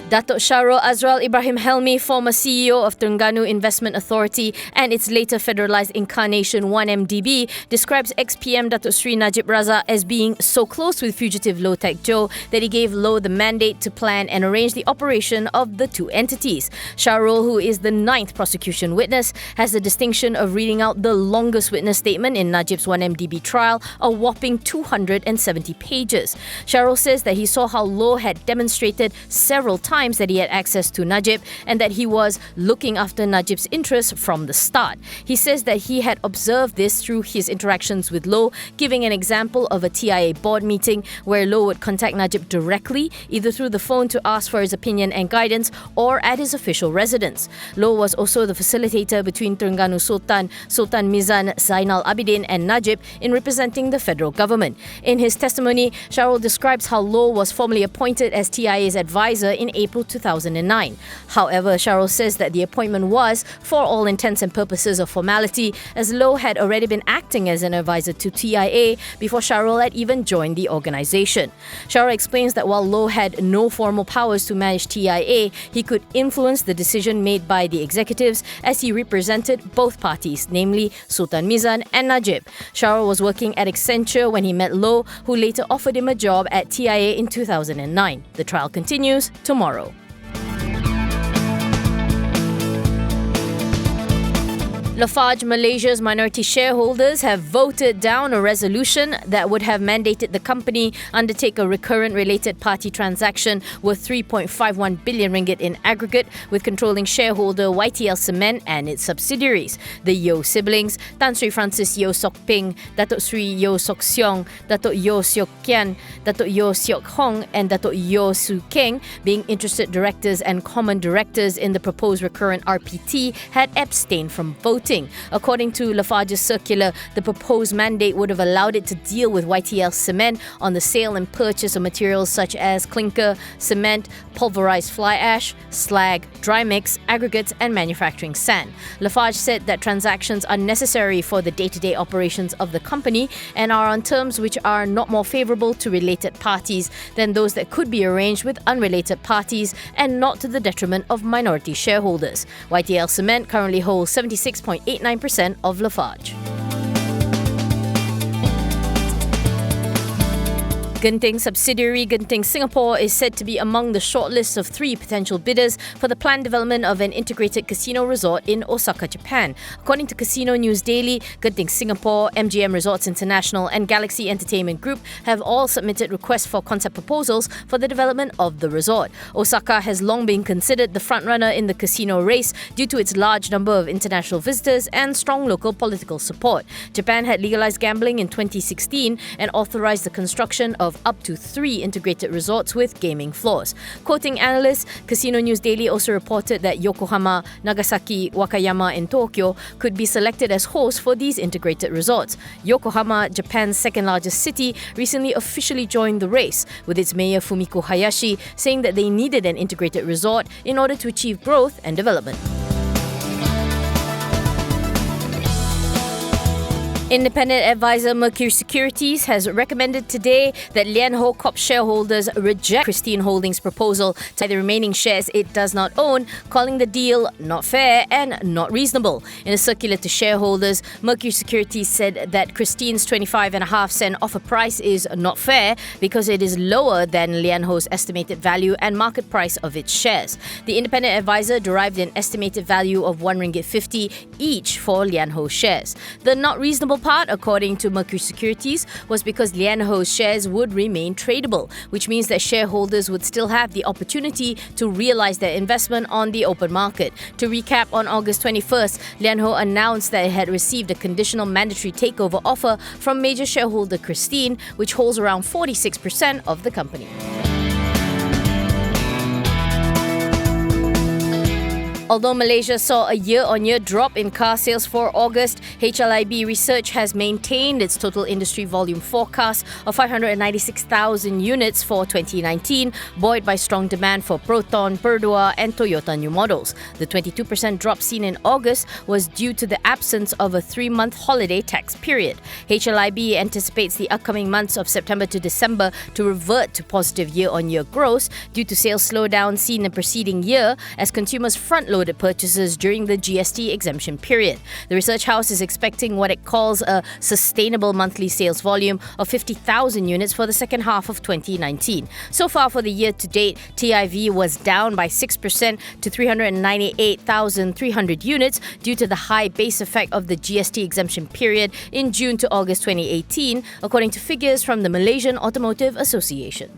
Datuk Shahrol Halmi, former CEO of Terengganu Investment Authority and its later federalised incarnation 1MDB, describes ex-PM Datuk Sri Najib Razak as being so close with fugitive Low-Tech Joe that he gave Low the mandate to plan and arrange the operation of the two entities. Shahrol, who is the 9th prosecution witness, has the distinction of reading out the longest witness statement in Najib's 1MDB trial, a whopping 270 pages. Shahrol says that he saw how Low had demonstrated several times that he had access to Najib and that he was looking after Najib's interests from the start. He says that he had observed this through his interactions with Low, giving an example of a TIA board meeting where Low would contact Najib directly, either through the phone to ask for his opinion and guidance or at his official residence. Low was also the facilitator between Terengganu Sultan, Sultan Mizan Zainal Abidin and Najib in representing the federal government. In his testimony, Shahrol describes how Low was formally appointed as TIA's advisor in April 2009. However, Shahrol says that the appointment was, for all intents and purposes, a formality, as Low had already been acting as an advisor to TIA before Shahrol had even joined the organisation. Shahrol explains that while Low had no formal powers to manage TIA, he could influence the decision made by the executives as he represented both parties, namely Sultan Mizan and Najib. Shahrol was working at Accenture when he met Low, who later offered him a job at TIA in 2009. The trial continues tomorrow. Lafarge Malaysia's minority shareholders have voted down a resolution that would have mandated the company undertake a recurrent related party transaction worth 3.51 billion ringgit in aggregate with controlling shareholder YTL Cement and its subsidiaries. The Yeo siblings, Tan Sri Francis Yeo Sok Ping, Datuk Sri Yeo Sok Siong, Datuk Yeo Siok Kian, Datuk Yeo Siok Hong and Datuk Yeo Su Keng, being interested directors and common directors in the proposed recurrent RPT, had abstained from voting. According to Lafarge's circular, the proposed mandate would have allowed it to deal with YTL Cement on the sale and purchase of materials such as clinker, cement, pulverized fly ash, slag, dry mix, aggregates and manufacturing sand. Lafarge said that transactions are necessary for the day-to-day operations of the company and are on terms which are not more favourable to related parties than those that could be arranged with unrelated parties and not to the detriment of minority shareholders. YTL Cement currently holds 76.89% of Lafarge. Genting subsidiary Genting Singapore is said to be among the shortlist of 3 potential bidders for the planned development of an integrated casino resort in Osaka, Japan. According to Casino News Daily, Genting Singapore, MGM Resorts International and Galaxy Entertainment Group have all submitted requests for concept proposals for the development of the resort. Osaka has long been considered the frontrunner in the casino race due to its large number of international visitors and strong local political support. Japan had legalized gambling in 2016 and authorized the construction of up to 3 integrated resorts with gaming floors. Quoting analysts, Casino News Daily also reported that Yokohama, Nagasaki, Wakayama and Tokyo could be selected as hosts for these integrated resorts. Yokohama, Japan's second largest city, recently officially joined the race, with its mayor Fumiko Hayashi saying that they needed an integrated resort in order to achieve growth and development. Independent advisor Mercury Securities has recommended today that Lien Hoe Corp shareholders reject Christine Holdings' proposal to buy the remaining shares it does not own, calling the deal not fair and not reasonable. In a circular to shareholders, Mercury Securities said that Christine's 25.5-cent offer price is not fair because it is lower than Lien Hoe's estimated value and market price of its shares. The independent advisor derived an estimated value of RM1.50 each for Lien Hoe shares. The not reasonable part, according to Mercury Securities, was because Lien Hoe's shares would remain tradable, which means that shareholders would still have the opportunity to realise their investment on the open market. To recap, on August 21st, Lien Hoe announced that it had received a conditional mandatory takeover offer from major shareholder Christine, which holds around 46% of the company. Although Malaysia saw a year-on-year drop in car sales for August, HLIB Research has maintained its total industry volume forecast of 596,000 units for 2019, buoyed by strong demand for Proton, Perdua and Toyota new models. The 22% drop seen in August was due to the absence of a 3-month holiday tax period. HLIB anticipates the upcoming months of September to December to revert to positive year-on-year growth due to sales slowdown seen in the preceding year as consumers front-loaded purchases during the GST exemption period. The research house is expecting what it calls a sustainable monthly sales volume of 50,000 units for the second half of 2019. So far for the year to date, TIV was down by 6% to 398,300 units due to the high base effect of the GST exemption period in June to August 2018, according to figures from the Malaysian Automotive Association.